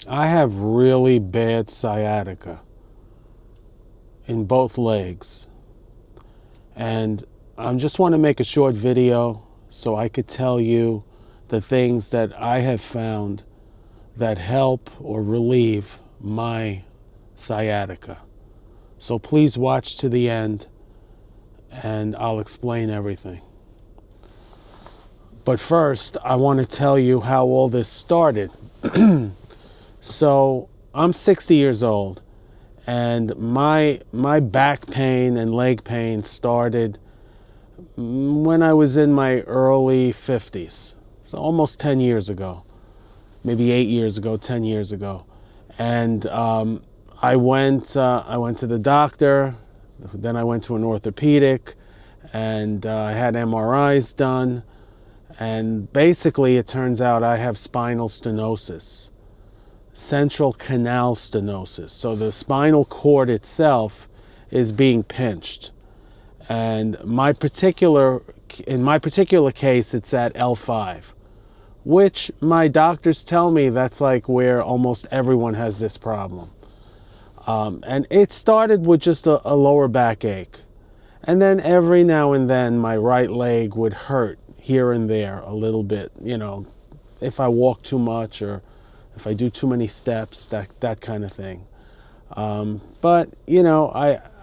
I have really bad sciatica in both legs. And I just want to make a short video so I could tell you the things that I have found that help or relieve my sciatica. So please watch to the end and I'll explain everything. But first, I want to tell you how all this started. So I'm 60 years old, and my back pain and leg pain started when I was in my early 50s. So almost 10 years ago, maybe 8 years ago, 10 years ago. And I went to the doctor, then I went to an orthopedic, and I had MRIs done. And basically, it turns out I have spinal stenosis, central canal stenosis. So the spinal cord itself is being pinched. And in my particular case, it's at L5, which my doctors tell me that's like where almost everyone has this problem. And it started with just a lower back ache. And then every now and then my right leg would hurt here and there a little bit, if I walk too much or if I do too many steps, that kind of thing. But,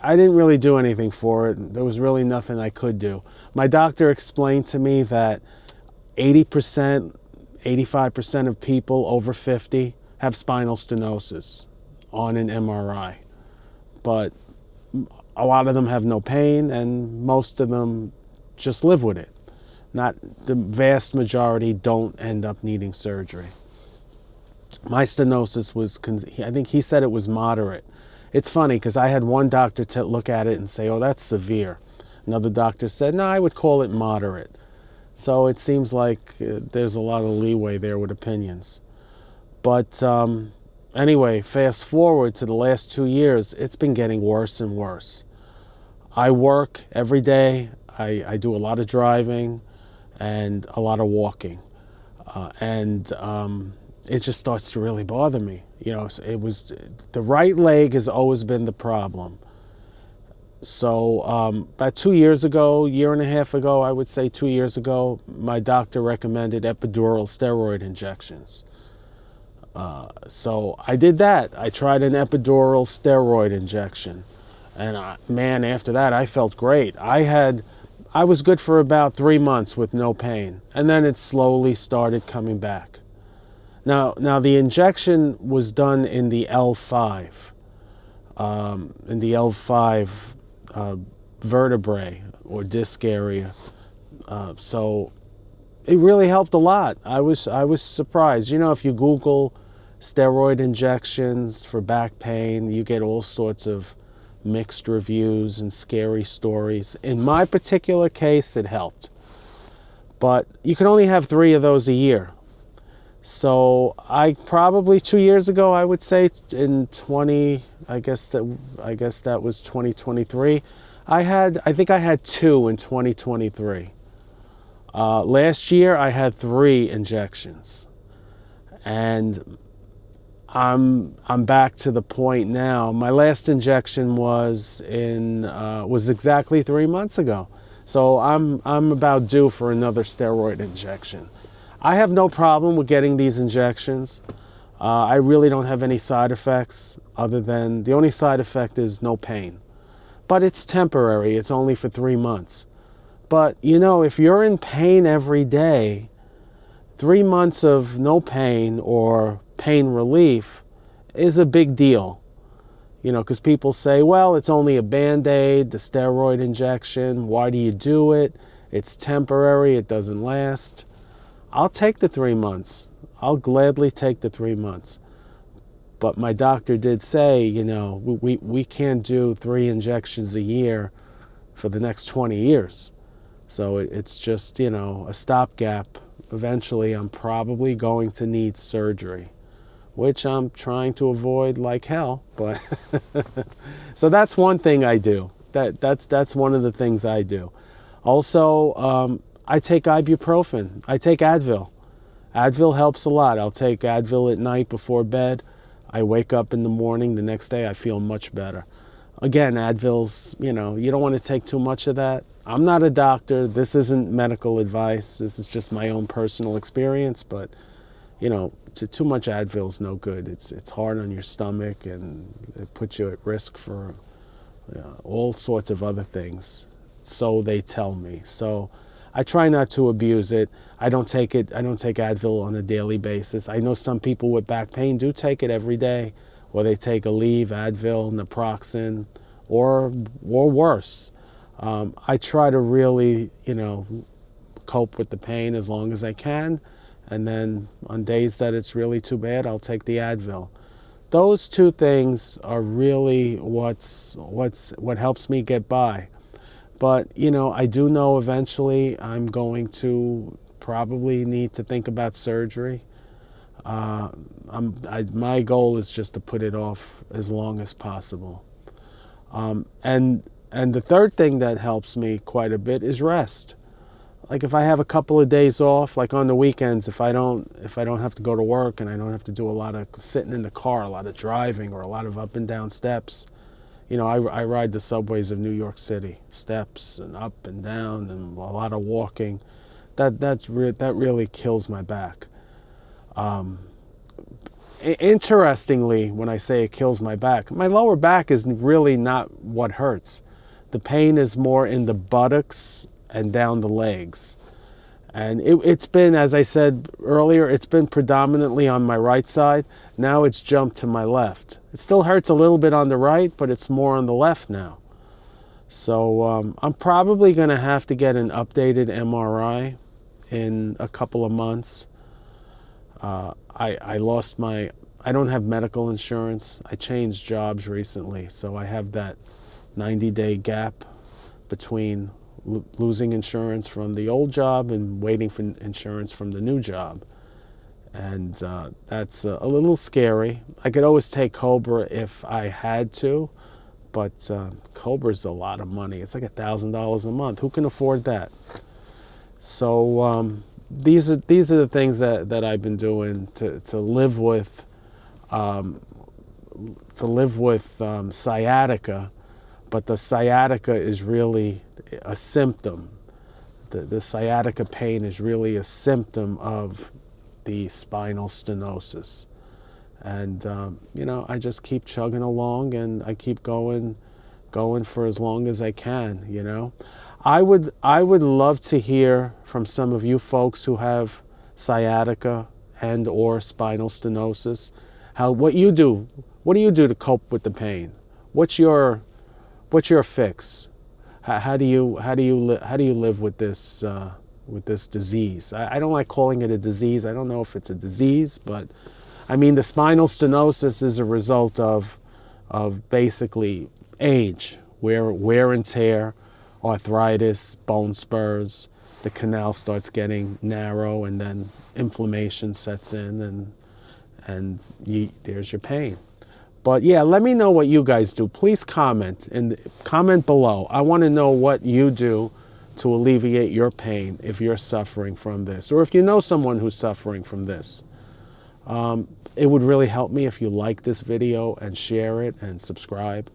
I didn't really do anything for it. There was really nothing I could do. My doctor explained to me that 80%, 85% of people over 50 have spinal stenosis on an MRI. But a lot of them have no pain, and most of them just live with it. Not the vast majority don't end up needing surgery. My stenosis was, I think he said it was moderate. It's funny because I had one doctor to look at it and say, oh, that's severe. Another doctor said, no, I would call it moderate. So it seems like there's a lot of leeway there with opinions. But anyway, fast forward to the last 2 years, it's been getting worse and worse. I work every day. I do a lot of driving and a lot of walking. It just starts to really bother me. It was the right leg has always been the problem. So about 2 years ago, year and a half ago, I would say 2 years ago, my doctor recommended epidural steroid injections. So I did that. I tried an epidural steroid injection. And man, after that, I felt great. I was good for about 3 months with no pain. And then it slowly started coming back. Now the injection was done in the L5, vertebrae or disc area. So it really helped a lot. I was surprised. If you Google steroid injections for back pain, you get all sorts of mixed reviews and scary stories. In my particular case, it helped. But you can only have 3 of those a year. So I probably 2 years ago, I would say in I guess that was 2023. I think I had 2 in 2023. Last year I had 3 injections, and I'm back to the point now. My last injection was exactly 3 months ago. So I'm about due for another steroid injection. I have no problem with getting these injections. I really don't have any side effects other than the only side effect is no pain. But it's temporary. It's only for 3 months. But, if you're in pain every day, 3 months of no pain or pain relief is a big deal. Because people say, well, it's only a Band-Aid, the steroid injection. Why do you do it? It's temporary. It doesn't last. I'll take the 3 months. I'll gladly take the 3 months. But my doctor did say, we can't do 3 injections a year for the next 20 years. So it's just, a stopgap. Eventually, I'm probably going to need surgery, which I'm trying to avoid like hell. But so that's one thing I do. That's one of the things I do. Also, I take ibuprofen. I take Advil. Advil helps a lot. I'll take Advil at night before bed. I wake up in the morning, the next day I feel much better. Again, Advil's, you know, you don't want to take too much of that. I'm not a doctor. This isn't medical advice. This is just my own personal experience, but you know, too much Advil is no good. It's hard on your stomach, and it puts you at risk for all sorts of other things. So they tell me. So I try not to abuse it. I don't take Advil on a daily basis. I know some people with back pain do take it every day, or they take Aleve, Advil, naproxen, or worse. I try to really, you know, cope with the pain as long as I can, and then on days that it's really too bad, I'll take the Advil. Those two things are really what helps me get by. But, you know, I do know eventually I'm going to probably need to think about surgery. My goal is just to put it off as long as possible. And the third thing that helps me quite a bit is rest. Like if I have a couple of days off, like on the weekends, if I don't have to go to work and I don't have to do a lot of sitting in the car, a lot of driving, or a lot of up and down steps. You know, I ride the subways of New York City, steps and up and down, and a lot of walking. That really kills my back. Interestingly, when I say it kills my back, my lower back is really not what hurts. The pain is more in the buttocks and down the legs. And it's been, as I said earlier, it's been predominantly on my right side. Now it's jumped to my left. It still hurts a little bit on the right, but it's more on the left now. So I'm probably going to have to get an updated MRI in a couple of months. I don't have medical insurance. I changed jobs recently, so I have that 90-day gap between losing insurance from the old job and waiting for insurance from the new job. And that's a little scary. I could always take Cobra if I had to, but Cobra's a lot of money. It's like $1,000 a month. Who can afford that? So these are the things that I've been doing to live with sciatica. But the sciatica is really a symptom. The sciatica pain is really a symptom of the spinal stenosis. And, you know, I just keep chugging along, and I keep going for as long as I can, you know. I would love to hear from some of you folks who have sciatica and or spinal stenosis. What do you do to cope with the pain? What's your fix? How do you live with this disease? I don't like calling it a disease. I don't know if it's a disease, but I mean the spinal stenosis is a result of basically age, wear and tear, arthritis, bone spurs. The canal starts getting narrow, and then inflammation sets in, and there's your pain. But yeah, let me know what you guys do. Please comment below. I want to know what you do to alleviate your pain if you're suffering from this, or if you know someone who's suffering from this. It would really help me if you like this video and share it and subscribe.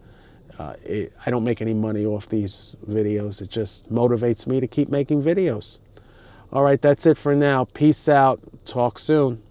I don't make any money off these videos. It just motivates me to keep making videos. All right, that's it for now. Peace out. Talk soon.